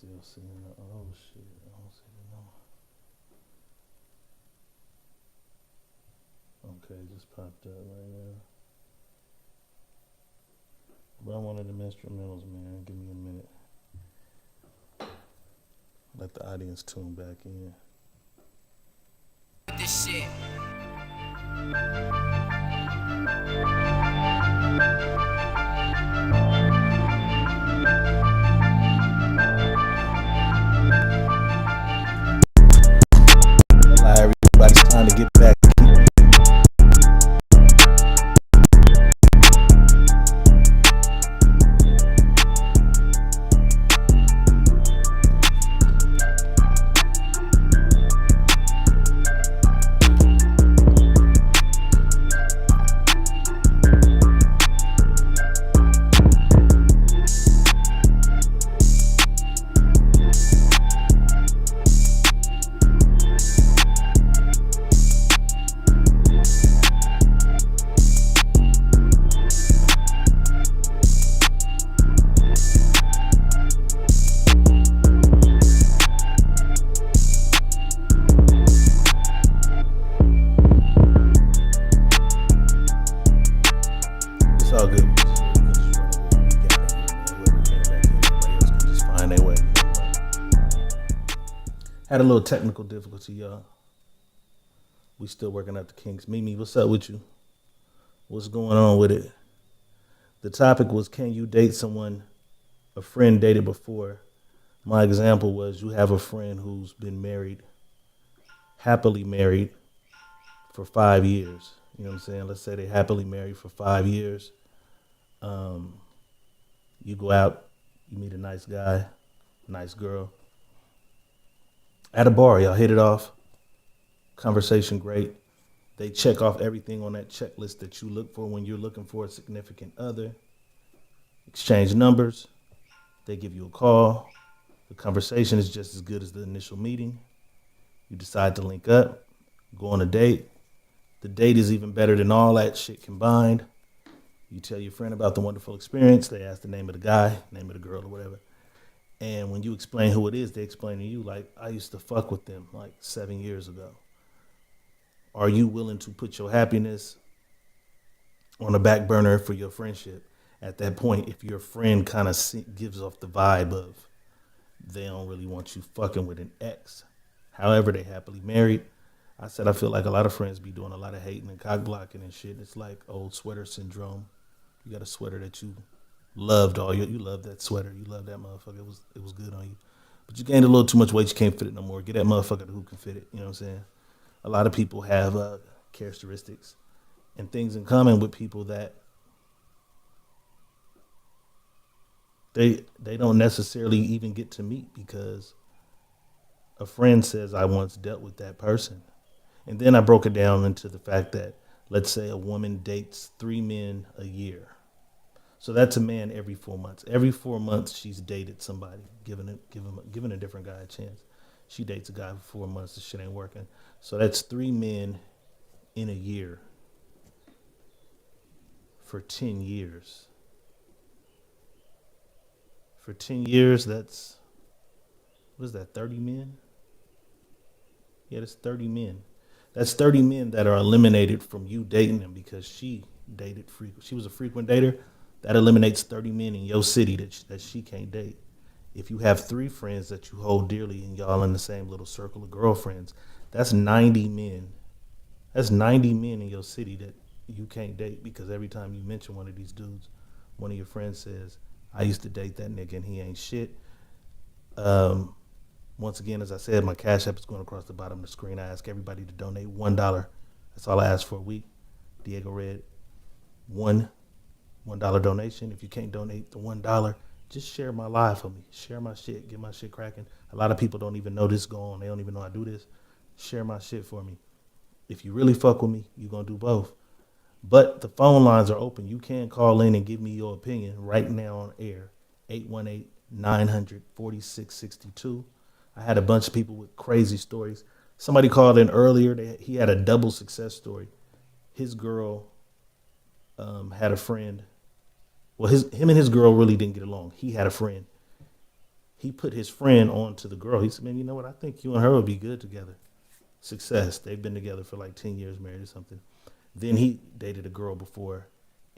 still seeing the oh shit. I don't see the number. Okay, just popped up right now. But I wanted them instrumentals, man. Give me a minute. Let the audience tune back in. This shit. Everybody's time to get back. Had a little technical difficulty, y'all. We still working out the kinks. Mimi, what's up with you? What's going on with it? The topic was, can you date someone a friend dated before? My example was, you have a friend who's been married, happily married for 5 years. You know what I'm saying? Let's say they happily married for 5 years. You go out, you meet a nice guy, nice girl. At a bar, y'all hit it off. Conversation great. They check off everything on that checklist that you look for when you're looking for a significant other. Exchange numbers. They give you a call. The conversation is just as good as the initial meeting. You decide to link up, go on a date. The date is even better than all that shit combined. You tell your friend about the wonderful experience. They ask the name of the guy, name of the girl, or whatever. And when you explain who it is, they explain to you, like, I used to fuck with them like 7 years ago. Are you willing to put your happiness on the back burner for your friendship? At that point, if your friend kind of gives off the vibe of they don't really want you fucking with an ex, however they happily married, I said I feel like a lot of friends be doing a lot of hating and cock blocking and shit. It's like old sweater syndrome. You got a sweater that you loved you love that sweater. You love that motherfucker. It was good on you. But you gained a little too much weight. You can't fit it no more. Get that motherfucker who can fit it. You know what I'm saying? A lot of people have characteristics and things in common with people that they don't necessarily even get to meet because a friend says, I once dealt with that person. And then I broke it down into the fact that, let's say a woman dates 3 men a year. So that's a man every 4 months. Every 4 months, she's dated somebody, giving a different guy a chance. She dates a guy for 4 months. This shit ain't working. So that's 3 men in a year for 10 years. For 10 years, that's, what is that, 30 men? Yeah, that's 30 men. That's 30 men that are eliminated from you dating them because she dated she was a frequent dater. That eliminates 30 men in your city that she can't date. If you have 3 friends that you hold dearly and y'all in the same little circle of girlfriends, that's 90 men. That's 90 men in your city that you can't date because every time you mention one of these dudes, one of your friends says, I used to date that nigga and he ain't shit. Once again, as I said, my Cash App is going across the bottom of the screen. I ask everybody to donate $1. That's all I ask for a week. Diego Red, $1 donation. If you can't donate the $1, just share my live for me. Share my shit. Get my shit cracking. A lot of people don't even know this going on. They don't even know I do this. Share my shit for me. If you really fuck with me, you're going to do both. But the phone lines are open. You can call in and give me your opinion right now on air. 818-900-4662. I had a bunch of people with crazy stories. Somebody called in earlier. He had a double success story. His girl had a friend. Well, him and his girl really didn't get along. He had a friend. He put his friend on to the girl. He said, man, you know what? I think you and her would be good together. Success. They've been together for like 10 years, married or something. Then he dated a girl before,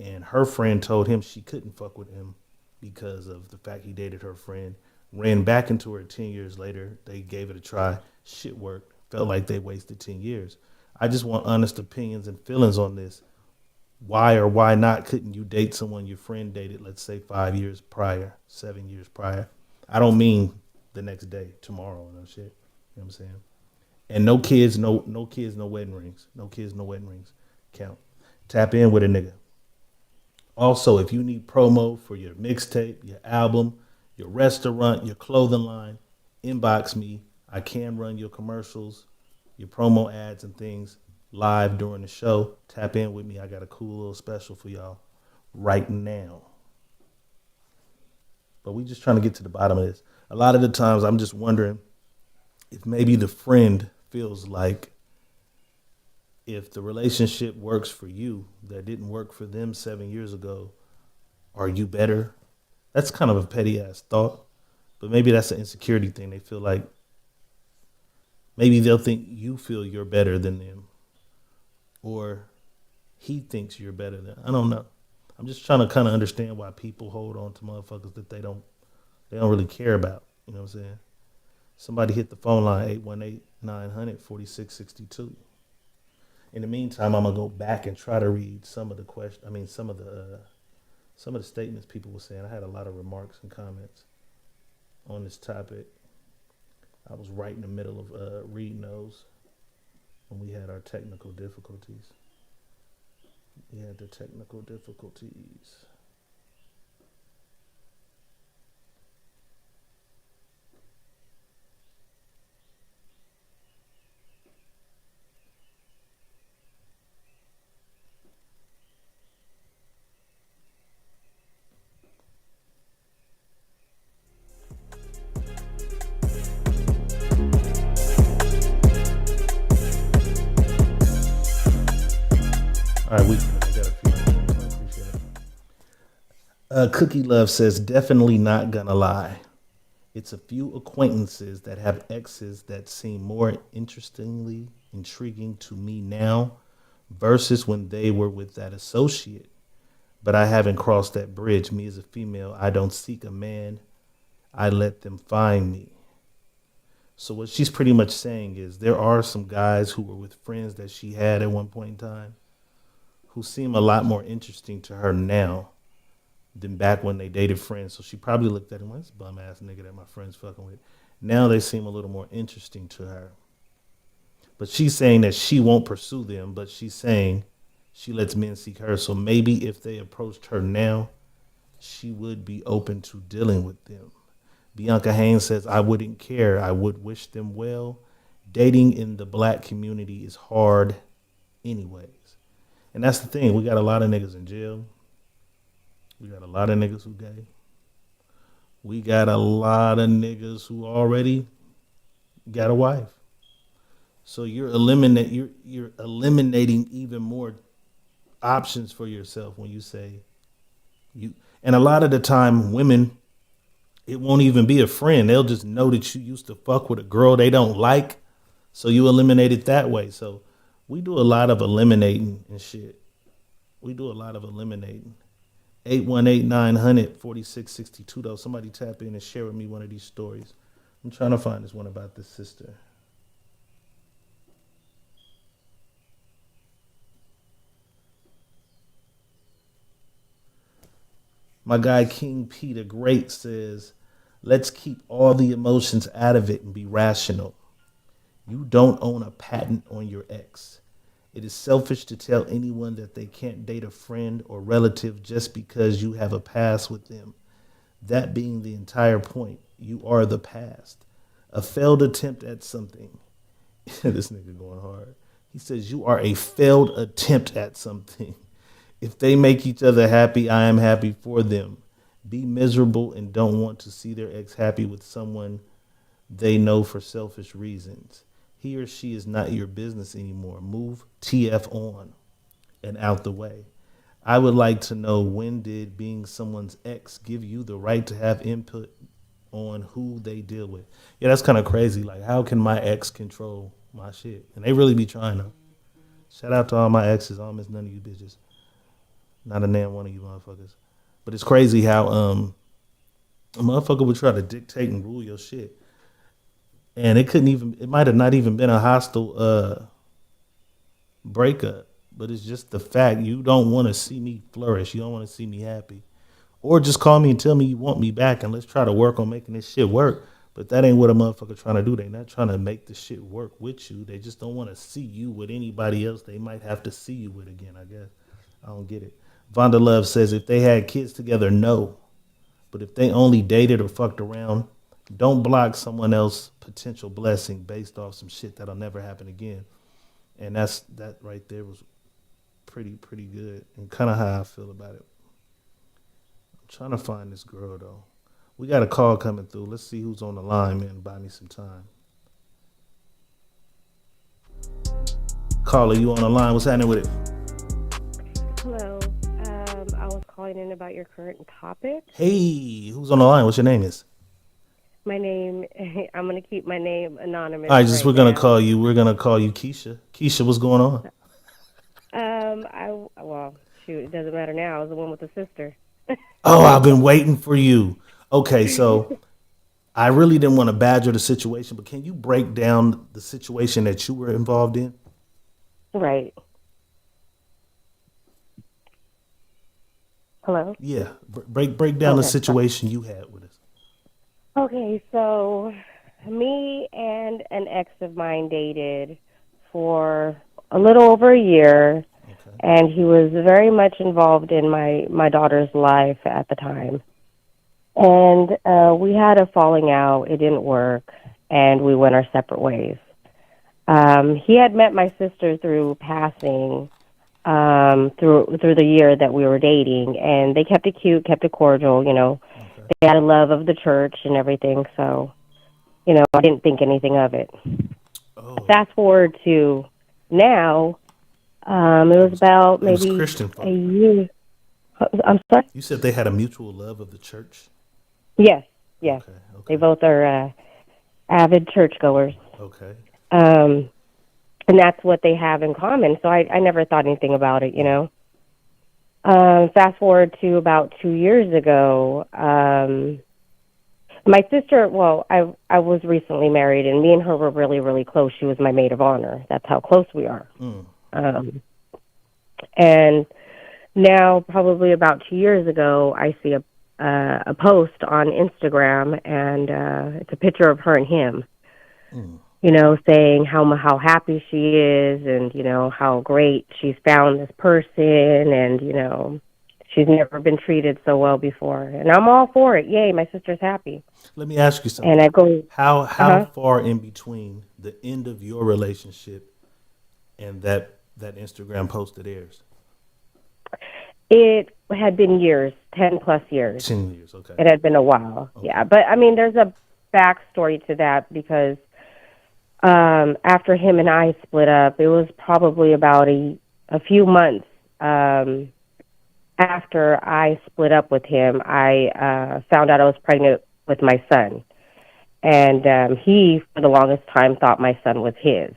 and her friend told him she couldn't fuck with him because of the fact he dated her friend. Ran back into her 10 years later. They gave it a try. Shit worked. Felt like they wasted 10 years. I just want honest opinions and feelings on this. Why or why not couldn't you date someone your friend dated, let's say 5 years prior, 7 years prior? I don't mean the next day, tomorrow, no shit. You know what I'm saying? And no kids, no kids, no wedding rings. No kids, no wedding rings. Count. Tap in with a nigga. Also, if you need promo for your mixtape, your album, your restaurant, your clothing line, inbox me. I can run your commercials, your promo ads and things live during the show. Tap in with me. I got a cool little special for y'all right now. But we just trying to get to the bottom of this. A lot of the times I'm just wondering if maybe the friend feels like if the relationship works for you that didn't work for them 7 years ago, are you better? That's kind of a petty ass thought, but maybe that's an insecurity thing. They feel like maybe they'll think you feel you're better than them, or he thinks you're better than. I don't know. I'm just trying to kind of understand why people hold on to motherfuckers that they don't really care about. You know what I'm saying? Somebody hit the phone line 818-900-4662. In the meantime, I'm gonna go back and try to read some of the questions. I mean, some of the statements people were saying. I had a lot of remarks and comments on this topic. I was right in the middle of reading those when we had our technical difficulties. We had the technical difficulties. All right, I got a few more, so I appreciate it. Cookie Love says, definitely not gonna lie. It's a few acquaintances that have exes that seem more interestingly intriguing to me now versus when they were with that associate. But I haven't crossed that bridge. Me as a female, I don't seek a man. I let them find me. So what she's pretty much saying is there are some guys who were with friends that she had at one point in time who seem a lot more interesting to her now than back when they dated friends. So she probably looked at him, well, this bum ass nigga that my friend's fucking with. Now they seem a little more interesting to her. But she's saying that she won't pursue them, but she's saying she lets men seek her. So maybe if they approached her now, she would be open to dealing with them. Bianca Haynes says, I wouldn't care. I would wish them well. Dating in the black community is hard anyways. And that's the thing. We got a lot of niggas in jail. We got a lot of niggas who gay. We got a lot of niggas who already got a wife. So you're eliminating even more options for yourself when you say you. And a lot of the time, women, it won't even be a friend. They'll just know that you used to fuck with a girl they don't like, so you eliminate it that way. So we do a lot of eliminating and shit. We do a lot of eliminating. 818-900-4662 though. Somebody tap in and share with me one of these stories. I'm trying to find this one about this sister. My guy King Peter Great says, let's keep all the emotions out of it and be rational. You don't own a patent on your ex. It is selfish to tell anyone that they can't date a friend or relative just because you have a past with them. That being the entire point. You are the past. A failed attempt at something. This nigga going hard. He says you are a failed attempt at something. If they make each other happy, I am happy for them. Be miserable and don't want to see their ex happy with someone they know for selfish reasons. He or she is not your business anymore. Move TF on and out the way. I would like to know, when did being someone's ex give you the right to have input on who they deal with. Yeah, that's kind of crazy. Like, how can my ex control my shit? And they really be trying to. Shout out to all my exes. I don't miss none of you bitches. Not a damn one of you motherfuckers. But it's crazy how a motherfucker would try to dictate and rule your shit. And it might have not even been a hostile breakup, but it's just the fact you don't want to see me flourish. You don't want to see me happy. Or just call me and tell me you want me back and let's try to work on making this shit work. But that ain't what a motherfucker trying to do. They not trying to make the shit work with you. They just don't want to see you with anybody else they might have to see you with again, I guess. I don't get it. Vonda Love says if they had kids together, no. But if they only dated or fucked around, don't block someone else's potential blessing based off some shit that'll never happen again. And that right there was pretty good and kind of how I feel about it. I'm trying to find this girl though. We got a call coming through. Let's see who's on the line, man. Buy me some time. Caller, you on the line? What's happening with it? Hello. I was calling in about your current topic. Hey, who's on the line? What's your name is? My name, I'm going to keep my name anonymous All right, just right now. we're gonna call you Keisha. Keisha, what's going on? Well, shoot, it doesn't matter now. I was the one with the sister. Oh, I've been waiting for you. Okay, so I really didn't want to badger the situation, but can you break down the situation that you were involved in? Right. Hello? Yeah, break down the Okay. situation you had with us. Okay, so me and an ex of mine dated for a little over a year, Okay. and he was very much involved in my daughter's life at the time. And we had a falling out. It didn't work, and we went our separate ways. He had met my sister through passing through the year that we were dating, and they kept it cute, kept it cordial. Okay. They had a love of the church and everything. So, I didn't think anything of it. Oh, Fast forward to now. It it was was about it was maybe Christian a folk, right? year. I'm sorry. You said they had a mutual love of the church. Yes, yes. Okay. They Okay. both are avid churchgoers. Okay. Um, and that's what they have in common. So I never thought anything about it. Fast forward to about 2 years ago, my sister, well, I was recently married, and me and her were really, really close. She was my maid of honor. That's how close we are. Mm. Um, and now, probably about 2 years ago, I see a post on Instagram, and it's a picture of her and him. Mm. Saying how happy she is, and how great she's found this person, and she's never been treated so well before, and I'm all for it. Yay, my sister's happy. Let me ask you And something. I go, How uh-huh. far in between the end of your relationship and that Instagram post that airs? It had been years, 10 plus years. 10 years. Okay. It had been a while. Okay. Yeah, but I mean, there's a backstory to that because after him and I split up, it was probably about a few months after I split up with him. I found out I was pregnant with my son, and he, for the longest time, thought my son was his.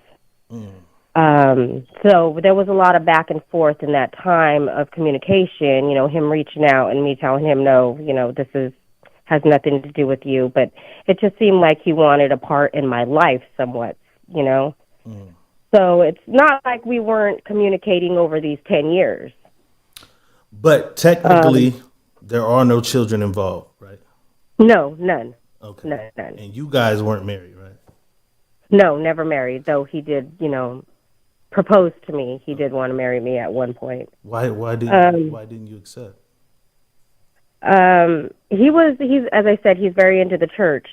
Mm. So there was a lot of back and forth in that time of communication. Him reaching out and me telling him, no, this has nothing to do with you. But it just seemed like he wanted a part in my life somewhat. Mm. So it's not like we weren't communicating over these 10 years. But Um, technically, there are no children involved, right? no, none. Okay. None, none. And you guys weren't married, right? No, never married, though he did, propose to me. He did want to marry me at one point. Um, why didn't you accept? he's, as I said, he's very into the church.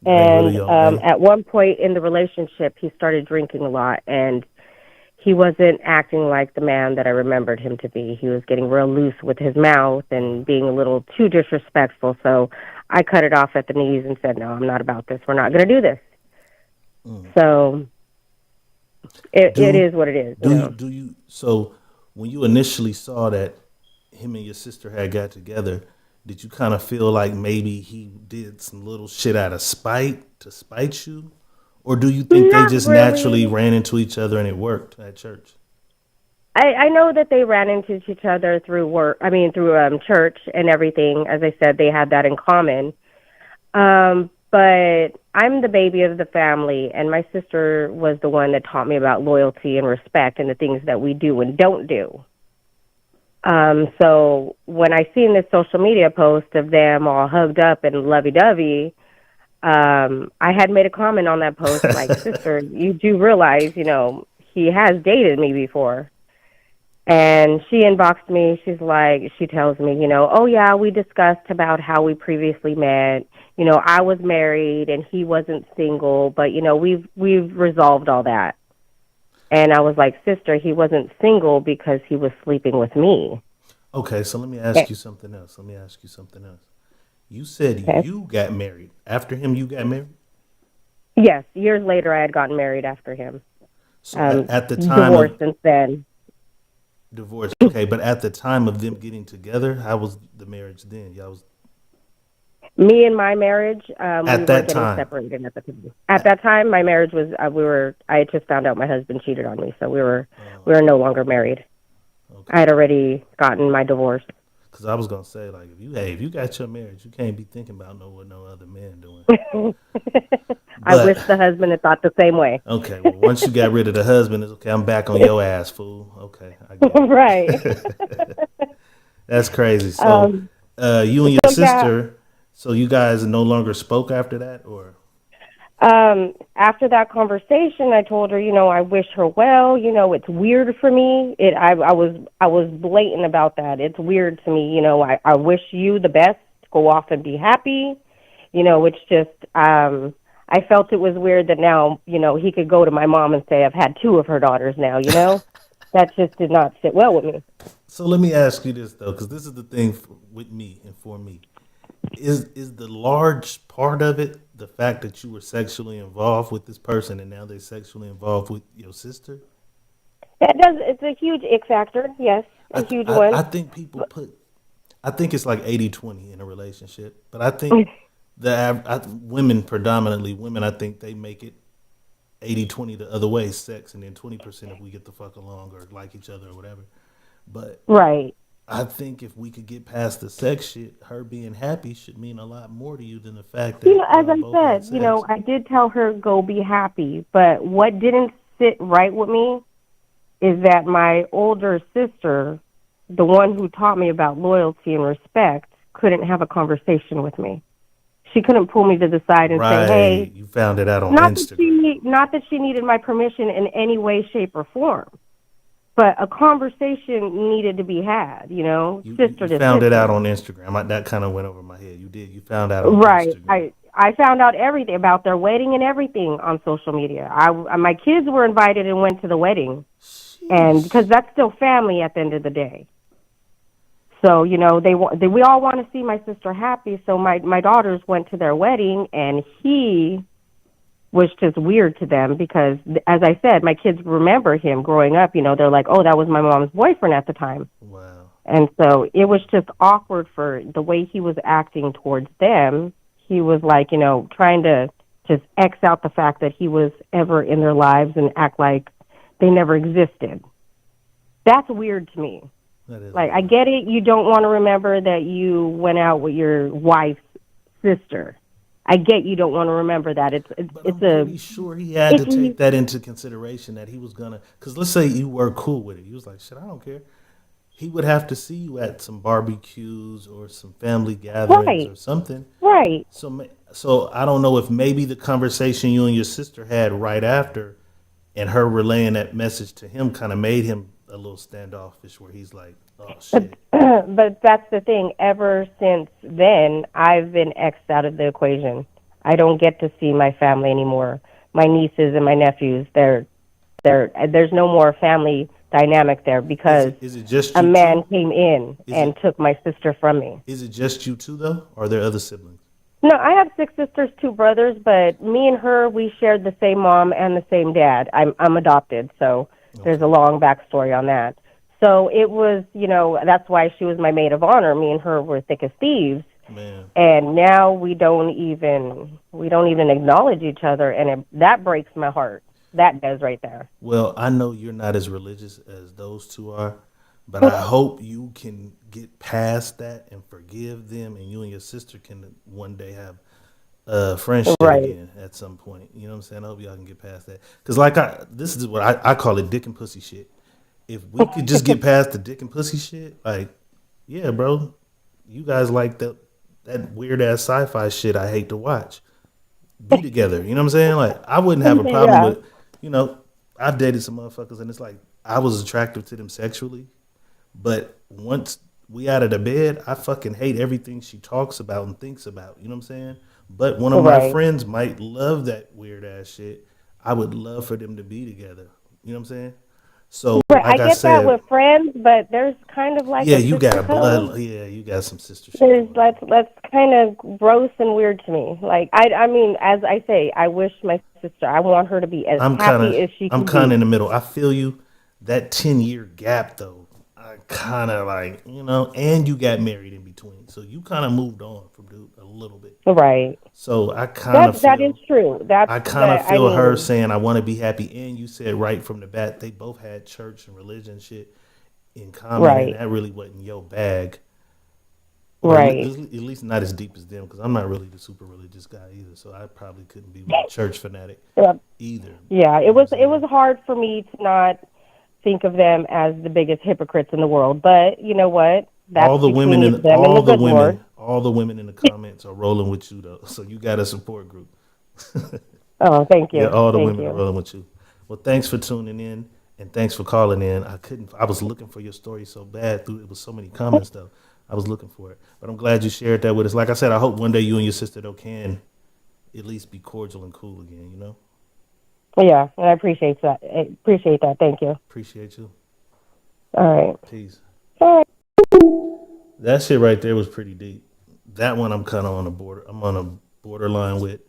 That ain't really And your thing. at one point in the relationship, he started drinking a lot, and he wasn't acting like the man that I remembered him to be. He was getting real loose with his mouth and being a little too disrespectful. So I cut it off at the knees and said, no, I'm not about this. We're not going to do this. Mm. So it Do is what it is. so when you initially saw that him and your sister had got together, Did you kind of feel like maybe he did some little shit out of spite to spite you? Or do you think they Not just naturally really. ran into each other and it worked at church? I know that they ran into each other through work. I mean, through church and everything. As I said, they had that in common. But I'm the baby of the family, and my sister was the one that taught me about loyalty and respect and the things that we do and don't do. So when I seen this social media post of them all hugged up and lovey-dovey, I had made a comment on that post like, sister, you do realize, he has dated me before. And she inboxed me. She tells me, oh yeah, we discussed about how we previously met. I was married and he wasn't single, but we've resolved all that. And I was like, sister, he wasn't single because he was sleeping with me. Okay, so let me Eh, ask you something else. You said Okay. you got married. After him, you got married? Yes, years later, I had gotten married after him. So at the time Divorced of since then. divorce, okay, but at the time of them getting together, how was the marriage then? Y'all was Me and my marriage, we at were that getting time. separated at the time. At that time, my marriage was I had just found out my husband cheated on me, so we were no longer married. I Okay. had already gotten my divorce. Because I was gonna say, like, if you got your marriage, you can't be thinking about what no other man doing. I wish But the husband had thought the same way. okay, well, once you got rid of the husband, it's okay. I'm back on your ass, fool. Okay, I get Right. it. That's crazy. So, Um, you and your so yeah, sister, so you guys no longer spoke after that, or after that conversation, I told her, I wish her well. It's weird for me. I was blatant about that. It's weird to me. I wish you the best. Go off and be happy. It's just, I felt it was weird that now, he could go to my mom and say, I've had two of her daughters now, that just did not sit well with me. so let me ask you this though, because this is the thing with me and for me. Is the large part of it the fact that you were sexually involved with this person and now they're sexually involved with your sister? It's a huge ick factor. Yes, a huge I one. think people put, I think it's like 80-20 in a relationship, but I think women, predominantly women, I think they make it 80-20 the other way, sex, and then 20% if we get the fuck along or like each other or whatever. But Right. I think if we could get past the sex shit, her being happy should mean a lot more to you than the fact that As y'all I both had said, sex. I did tell her go be happy, but what didn't sit right with me is that my older sister, the one who taught me about loyalty and respect, couldn't have a conversation with me. She couldn't pull me to the side and say, Right. "Hey," You found it out on not that Instagram. not that she needed my permission in any way, shape, or form, but a conversation needed to be had. You Sister to found it out sister. on Instagram. That kind of went over my head. You did. You found out on Right. Instagram. I found out everything about their wedding and everything on social media. My kids were invited and went to the wedding, and because Sheesh. that's still family at the end of the day. So we all want to see my sister happy. So my daughters went to their wedding, and he was just weird to them because, as I said, my kids remember him growing up. They're like, "Oh, that was my mom's boyfriend at the time." Wow. And so it was just awkward for the way he was acting towards them. He was like, trying to just X out the fact that he was ever in their lives and act like they never existed. That's weird to me. That is Like, I weird. get it. You don't want to remember that you went out with your wife's sister. I get you don't want to remember that. But It's I'm a pretty sure he had to take icky. that into consideration that he was gonna. Because let's say you were cool with it. He was like, "Shit, I don't care." He would have to see you at some barbecues or some family gatherings Right, or something. right. So I don't know if maybe the conversation you and your sister had right after, and her relaying that message to him, kind of made him a little standoffish, where he's like, "Oh But shit." but that's the thing. Ever since then, I've been X'd out of the equation. I don't get to see my family anymore. My nieces and my nephews, there's no more family dynamic there because Is it just a you man two? came in Is it and took my sister from me. is it just you two though? Or are there other siblings? No, I have six sisters, two brothers, but me and her, we shared the same mom and the same dad. I'm adopted, so there's a Okay. long backstory on that. So it was, that's why she was my maid of honor. Me and her were thick as thieves. Man. And now we don't even acknowledge each other, and that breaks my heart. That does right there. Well, I know you're not as religious as those two are, but I hope you can get past that and forgive them, and you and your sister can one day have friendship Right. again at some point. You know what I'm saying? I hope y'all can get past that. Because, this is what I call it dick and pussy shit. If we could just get past the dick and pussy shit, like, yeah, bro, you guys like that weird ass sci-fi shit I hate to watch. Be together. You know what I'm saying? Like, I wouldn't have a problem Yeah. with, you know, I've dated some motherfuckers and it's like I was attractive to them sexually, but once we out of the bed, I fucking hate everything she talks about and thinks about. You know what I'm saying? But one of my Right. friends might love that weird ass shit. I would love for them to be together. You know what I'm saying? So, Right. I like I get that said, with friends, but there's kind of like yeah, a you got sister a code. blood. Yeah, you got some sister shit There's going on. that's kind of gross and weird to me. Like I mean, as I say, I wish my sister. I want her to be as I'm kind happy of as she I'm can kind of in be. the middle. I feel you. That 10-year gap though, I kind of like, and you got married in between, so you kind of moved on from dude a little bit. Right. So I kind of That is feel true. That's I kind of that. I feel her mean, saying I want to be happy, and you said right from the bat they both had church and religion shit in common, and right. that really wasn't your bag, or Right. at least not as deep as them, because I'm not really the super religious guy either. So I probably couldn't be with a church fanatic Yep. either. Yeah. You It know what I'm was it was saying? hard for me to not think of them as the biggest hypocrites in the world. But you know what? That's between them and the good Lord. All the women in the comments are rolling with you though. So you got a support group. Oh, thank Yeah, you. all the Thank women are you. rolling with you. Well, thanks for tuning in and thanks for calling in. I was looking for your story so bad through it was so many comments though. I was looking for it. But I'm glad you shared that with us. Like I said, I hope one day you and your sister though can at least be cordial and cool again, you know? Yeah, and I appreciate that. I appreciate that. Thank you. Appreciate you. All right. Peace. All right. That shit right there was pretty deep. That one I'm kind of on the border. I'm on a borderline with.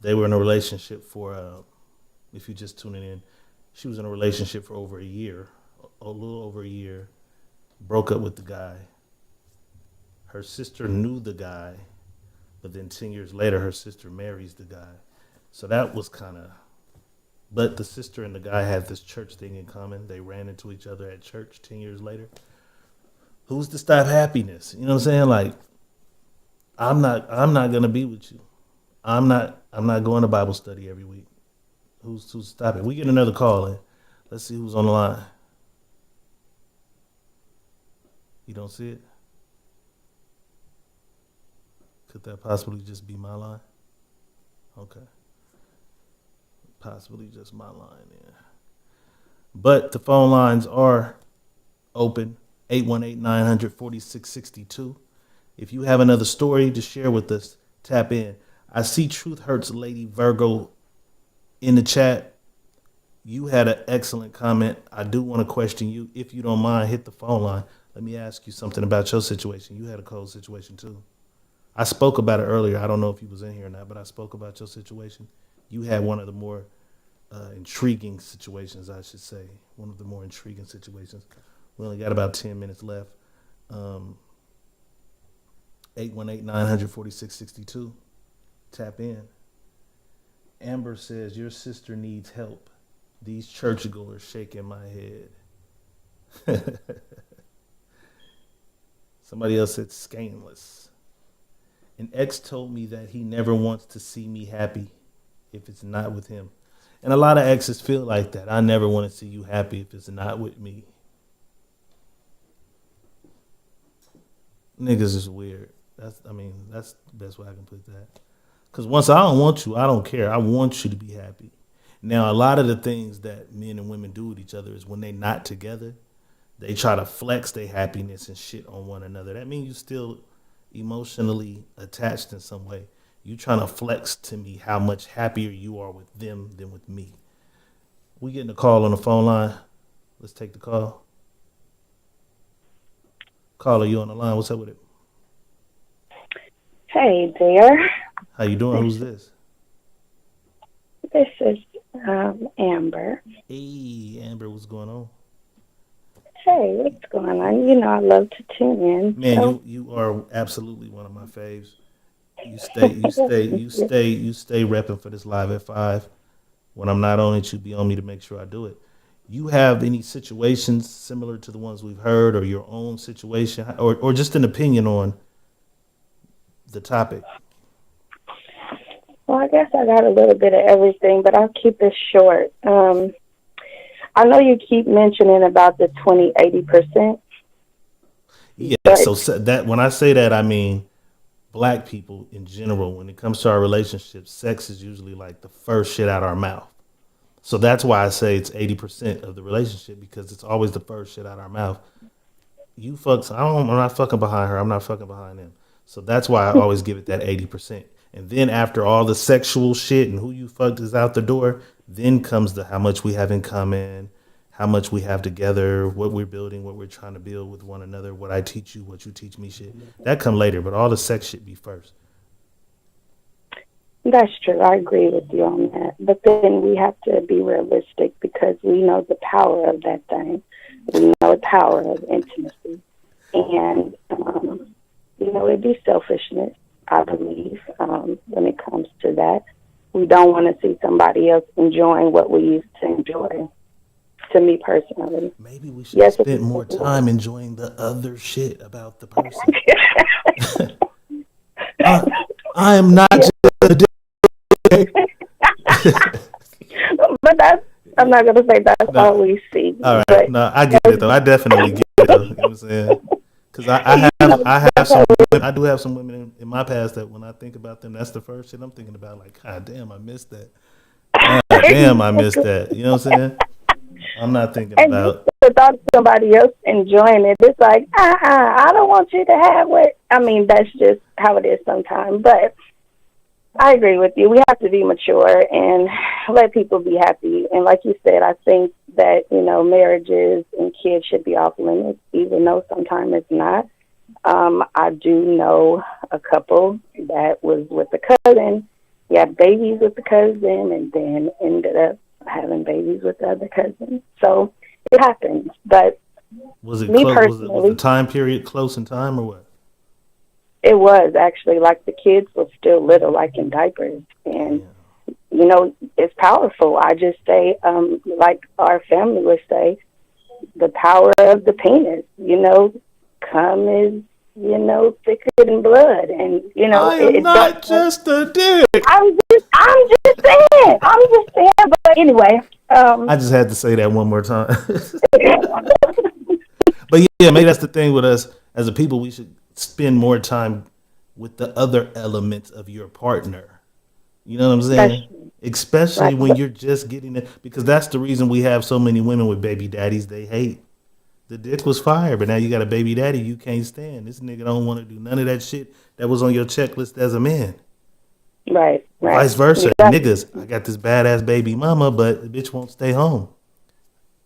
They were in a relationship for, if you just tuning in, she was in a relationship for over a year, a little over a year. Broke up with the guy. Her sister knew the guy, but then 10 years later, her sister marries the guy. So that was kind of. But the sister and the guy had this church thing in common. They ran into each other at church 10 years later. Who's to stop happiness? You know what I'm saying? Like, I'm not gonna be with you. I'm not going to Bible study every week. Who's stopping? We get another call in. Let's see who's on the line. You don't see it? Could that possibly just be my line? Okay. Possibly just my line, yeah. But the phone lines are open. 818-900-4662. If you have another story to share with us, tap in. I see Truth Hurts Lady Virgo in the chat. You had an excellent comment. I do want to question you. If you don't mind, hit the phone line. Let me ask you something about your situation. You had a cold situation too. I spoke about it earlier. I don't know if you was in here or not, but I spoke about your situation. You had one of the more intriguing situations, I should say. One of the more intriguing situations. We only got about 10 minutes left. 818-900-4662. Tap in. Amber says, your sister needs help. These churchgoers shaking my head. Somebody else said, scanless. An ex told me that he never wants to see me happy if it's not with him. And a lot of exes feel like that. I never want to see you happy if it's not with me. Niggas is weird. That's the best way I can put that. Because once I don't want you, I don't care. I want you to be happy. Now, a lot of the things that men and women do with each other is when they not together, they try to flex their happiness and shit on one another. That means you still emotionally attached in some way. You trying to flex to me how much happier you are with them than with me. We getting a call on the phone line. Let's take the call. Caller, you on the line? What's up with it? Hey there. How you doing? This Who's this? this is Amber. Hey, Amber, what's going on? hey, what's going on? You know, I love to tune in. Man, So, you are absolutely one of my faves. You stay repping for this live at 5. When I'm not on it, you be on me to make sure I do it. You have any situations similar to the ones we've heard, or your own situation, or just an opinion on the topic? well, I guess I got a little bit of everything, but I'll keep it short. I know you keep mentioning about the 20-80%, Yeah. but So that when I say that, I mean black people in general. When it comes to our relationships, sex is usually like the first shit out our mouth. So that's why I say it's 80% of the relationship, because it's always the first shit out our mouth. You fucks. I'm not fucking behind her. I'm not fucking behind him. So that's why I always give it that 80%. And then after all the sexual shit and who you fucked is out the door, then comes the how much we have in common, how much we have together, what we're building, what we're trying to build with one another, what I teach you, what you teach me shit. That come later, but all the sex shit be first. that's true. I agree with you on that. But then we have to be realistic because we know the power of that thing. We know the power of intimacy. And, you know, it'd be selfishness, I believe, when it comes to that. We don't want to see somebody else enjoying what we used to enjoy, to me personally. Maybe we should have Yes, it's spent more time enjoying the other shit about the person. I, I am not yeah, just a dick. but that's, I'm not going to say that's No, all we see. all right. But No, I get it though. I definitely get it though. You know what I'm saying? Because you know, I have that's some how I do have some women in my past that when I think about them, that's the first shit I'm thinking about. Like, God damn, I missed that. God damn, I missed that. You know what I'm saying? I'm not thinking and just about. without somebody else enjoying it, it's like, I don't want you to have what. I mean, that's just how it is sometimes. But I agree with you. We have to be mature and let people be happy. And like you said, I think that, you know, marriages and kids should be off limits, even though sometimes it's not. I do know a couple that was with a cousin, had babies with the cousin, and then ended up having babies with the other cousin. So it happens. But Was it me close? Was the personally, time period close in time or what? it was actually like the kids were still little, like in diapers. And, Damn. you know, it's powerful. I just say, like our family would say, the power of the penis, you know, cum is, you know, thicker than blood. And, you know, I am it don't, not just a dick. I'm just saying, but anyway, I just had to say that one more time. But yeah, maybe that's the thing with us as a people. We should spend more time with the other elements of your partner. You know what I'm that's saying? Especially right. when you're just getting it, because that's the reason we have so many women with baby daddies they hate. The dick was fire, but now you got a baby daddy you can't stand. This nigga don't want to do none of that shit that was on your checklist as a man. Right, right. Vice versa, You got, niggas. I got this badass baby mama, but the bitch won't stay home.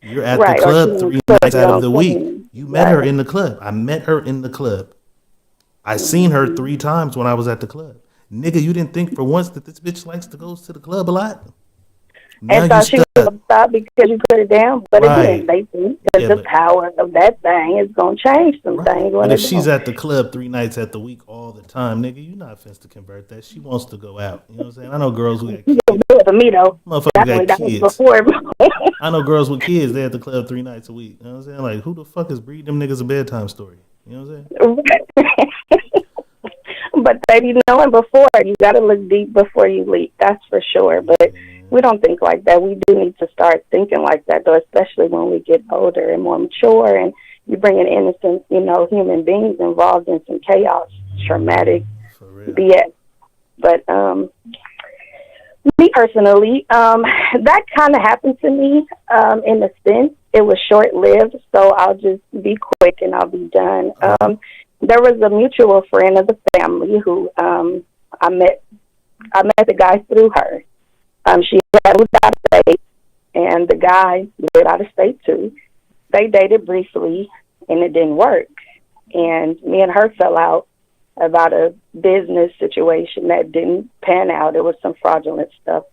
You're at the right, or she club didn't 3 nights put it out of on the week. clean. You met her Right. in the club. I met her in the club. I seen her Mm-hmm. 3 times when I was at the club. Nigga, you didn't think for once that this bitch likes to go to the club a lot. Now And you thought she was stuck. going to stop because you put it down. But again, Right. they think that Yeah, the but power of that thing is going to change some right. things when But if it she's don't. at the club 3 nights at the week all the time, nigga, you not finna to convert that. She wants to go out. You know what I'm saying? I know girls who got You can kids. do it for me, though. Motherfuckers Definitely, got that was kids. before. I know girls with kids, they at the club 3 nights a week. You know what I'm saying? Like, who the fuck is breeding them niggas a bedtime story? You know what I'm saying? But they be knowing before. You got to look deep before you leap. That's for sure. But Yeah, man. we don't think like that. We do need to start thinking like that, though, especially when we get older and more mature, and you bring in innocent, you know, human beings involved in some chaos, traumatic For real. BS. But me personally, that kind of happened to me in a sense. It was short lived, so I'll just be quick and I'll be done. Okay. There was a mutual friend of the family who I met. I met the guy through her. She had moved out of state, and the guy lived out of state too. They dated briefly, and it didn't work. And me and her fell out about a business situation that didn't pan out. It was some fraudulent stuff.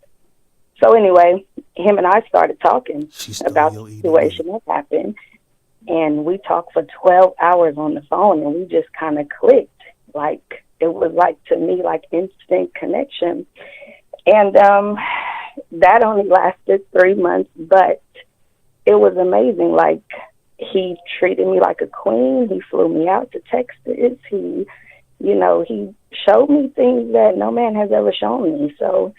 So anyway, him and I started talking She stole about your the EDD. situation that happened. and we talked for 12 hours on the phone, and we just kind of clicked. Like, it was like, to me, like instant connection. And that only lasted 3 months, but it was amazing. Like, he treated me like a queen. He flew me out to Texas. He, he showed me things that no man has ever shown me. So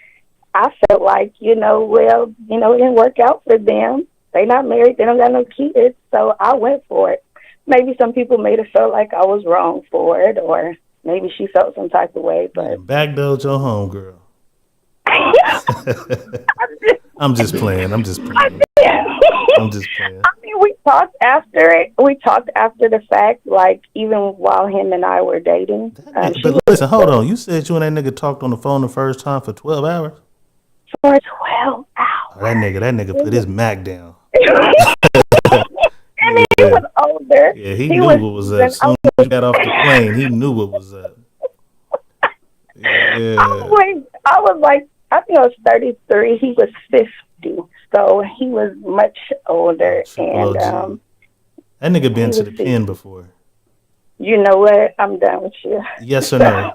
I felt like, well, it didn't work out for them. They not married. They don't got no kids. So I went for it. Maybe some people made it feel like I was wrong for it, or maybe she felt some type of way. But backdoored your home, girl. I'm just playing. I'm just playing. I mean, we talked after it. We talked after the fact, like, even while him and I were dating. But listen, hold on. You said you and that nigga talked on the phone the first time for 12 hours? For 12 hours. Oh, that nigga put his Mac down. And he was older. Yeah, he knew what was up. As soon as he got off the plane, he knew what was up. Yeah. I was like, I think I was 33. He was 50. So he was much older. And that nigga been to the pen before. You know what? I'm done with you. Yes or no?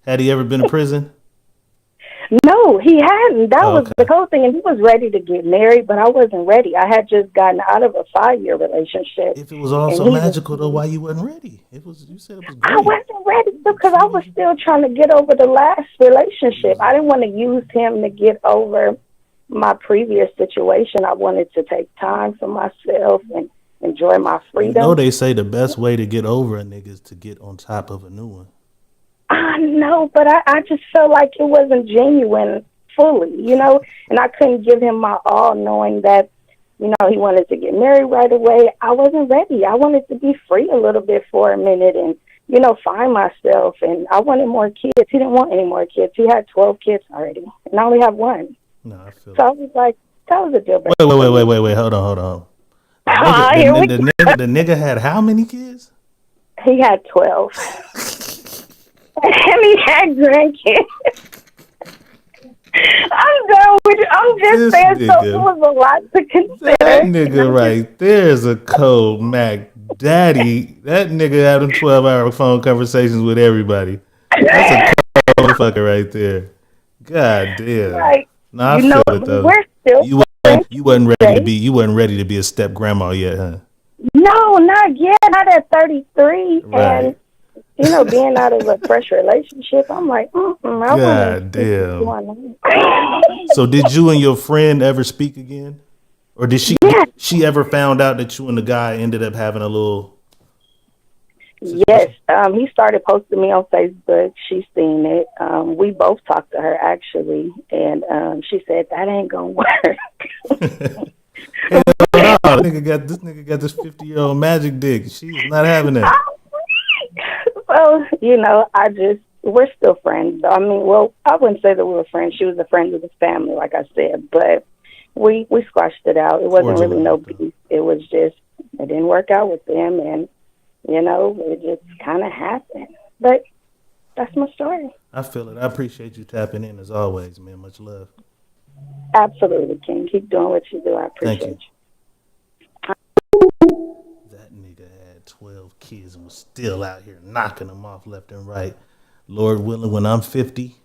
Had he ever been to prison? No, he hadn't. That was the whole thing. And he was ready to get married, but I wasn't ready. I had just gotten out of a 5-year relationship. If it was all so magical, though, why you wasn't ready? You said it was great. I wasn't ready because I was still trying to get over the last relationship. I didn't want to use him to get over my previous situation. I wanted to take time for myself and enjoy my freedom. They say the best way to get over a nigga is to get on top of a new one. I know, but I just felt like it wasn't genuine fully, and I couldn't give him my all, knowing that, he wanted to get married right away. I wasn't ready. I wanted to be free a little bit for a minute and, find myself. And I wanted more kids. He didn't want any more kids. He had 12 kids already, and I only have one. No, I feel so I was like, that was a deal breaker. Wait. Hold on. The nigga had how many kids? He had 12. And he had grandkids. I'm done with it. I'm just saying, so it was a lot to consider. That nigga right there is a cold Mac daddy. That nigga having 12-hour phone conversations with everybody. That's a cold motherfucker right there. God damn. Right. Nah, I feel it though. We're still you wasn't ready to be a step grandma yet, huh? No, not yet. Not at 33. Right. And being out of a fresh relationship, I'm like, God damn. So did you and your friend ever speak again? Or did she ever found out that you and the guy ended up having a little situation? Yes. He started posting me on Facebook. She's seen it. We both talked to her, actually. And she said, that ain't going to work. This nigga got this 50-year-old magic dick. She's not having that. Well, we're still friends. I mean, well, I wouldn't say that we were friends. She was a friend of the family, like I said, but we squashed it out. It wasn't really no beef. It was just, it didn't work out with them, and, it just kind of happened. But that's my story. I feel it. I appreciate you tapping in as always, man. Much love. Absolutely, King. Keep doing what you do. I appreciate you. That nigga had 12 kids and was still out here knocking them off left and right. Lord willing, when I'm 50,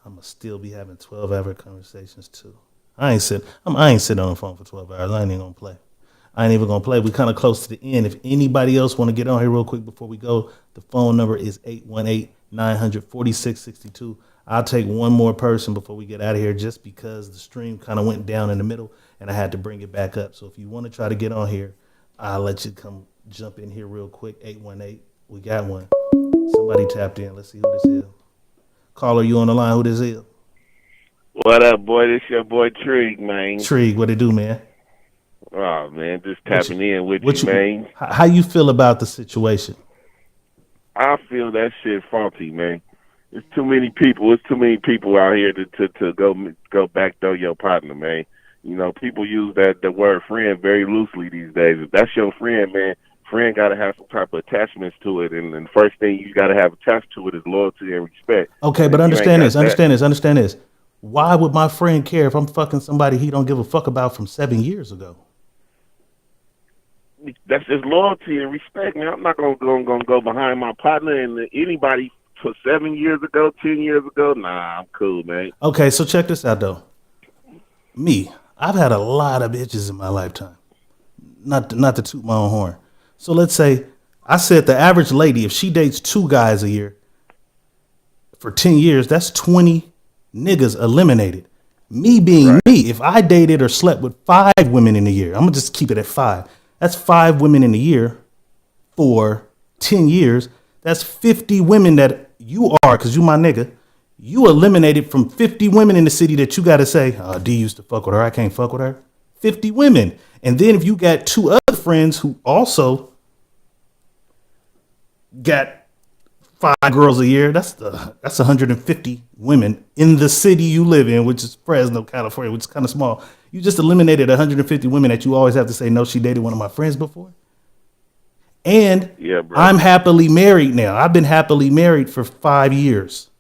I'm going to still be having 12-hour conversations too. I ain't sitting on the phone for 12 hours. I ain't even going to play. We kind of close to the end. If anybody else want to get on here real quick before we go, the phone number is 818-900-4662. I'll take one more person before we get out of here just because the stream kind of went down in the middle and I had to bring it back up. So if you want to try to get on here, I'll let you come jump in here real quick. 818. We got one. Somebody tapped in. Let's see who this is. Caller, you on the line? Who this is? What up, boy? This your boy Trig, man. Trig, what it do, man? Oh, man, just tapping in with you, man. How you feel about the situation? I feel that shit faulty, man. There's too many people. It's too many people out here to go backdoor your partner, man. People use the word friend very loosely these days. If that's your friend, man, friend got to have some type of attachments to it. And the first thing you got to have attached to it is loyalty and respect. Okay, but understand this. Why would my friend care if I'm fucking somebody he don't give a fuck about from 7 years ago? that's just loyalty and respect, man. I'm not gonna go behind my partner and anybody for 7 years ago, 10 years ago. Nah, I'm cool, man. Okay, so check this out though. Me, I've had a lot of bitches in my lifetime. Not to toot my own horn. So let's say I said the average lady, if she dates 2 guys a year for 10 years, that's 20 niggas eliminated. Me being Right. me, if I dated or slept with 5 women in a year, I'm gonna just keep it at 5. That's 5 women in a year for 10 years. That's 50 women that you are, because you my nigga. You eliminated from 50 women in the city that you got to say, oh, D used to fuck with her. I can't fuck with her. 50 women. And then if you got 2 other friends who also got 5 girls a year, that's 150 women in the city you live in, which is Fresno, California, which is kind of small. You just eliminated 150 women that you always have to say, no, she dated one of my friends before. And Yeah, bro. I'm happily married now. I've been happily married for 5 years.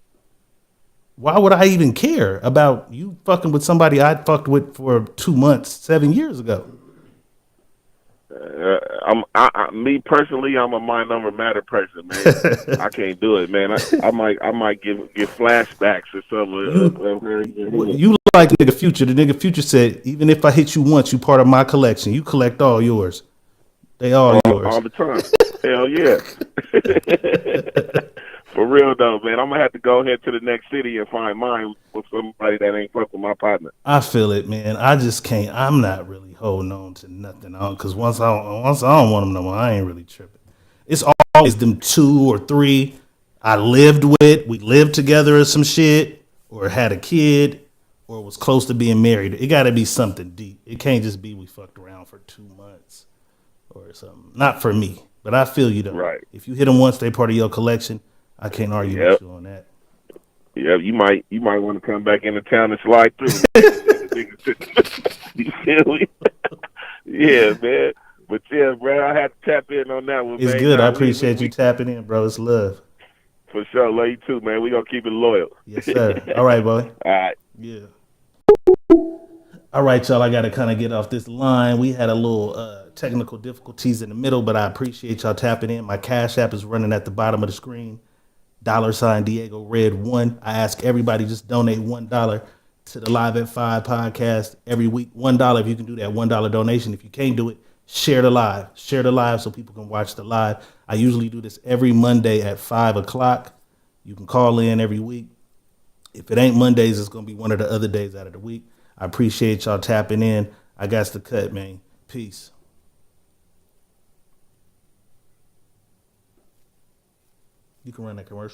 Why would I even care about you fucking with somebody I fucked with for 2 months, 7 years ago? Me personally, I'm a mind over matter person, man. I can't do it, man. I might get flashbacks or something. You like nigga Future. The nigga Future said, even if I hit you once, you part of my collection. You collect all yours. They all yours. All the time. Hell yeah. For real though, man, I'm gonna have to go ahead to the next city and find mine with somebody that ain't fuck with my partner. I feel it, man. I just can't. I'm not really holding on to nothing on because once I don't want them no more, I ain't really tripping. It's always them 2 or 3 I lived with. We lived together or some shit, or had a kid, or was close to being married. It got to be something deep. It can't just be we fucked around for 2 months or something. Not for me, but I feel you though. Right. If you hit them once, they part of your collection. I can't argue with you on that. Yeah, you might want to come back into town and slide through. You feel me? Yeah, man. But yeah, bro, I had to tap in on that one. It's man. good. I appreciate you tapping in, bro. It's love. For sure, love you too, man. We gonna keep it loyal. Yes, sir. All right, boy. All right. Yeah. All right, y'all. I got to kind of get off this line. We had a little technical difficulties in the middle, but I appreciate y'all tapping in. My Cash App is running at the bottom of the screen. $ Diego Red 1. I ask everybody just donate $1 to the Live at 5 podcast every week. $1 if you can do that $1 donation. If you can't do it, share the live. Share the live so people can watch the live. I usually do this every Monday at 5 o'clock. You can call in every week. If it ain't Mondays, it's going to be one of the other days out of the week. I appreciate y'all tapping in. I got to cut, man. Peace. You can run that commercial.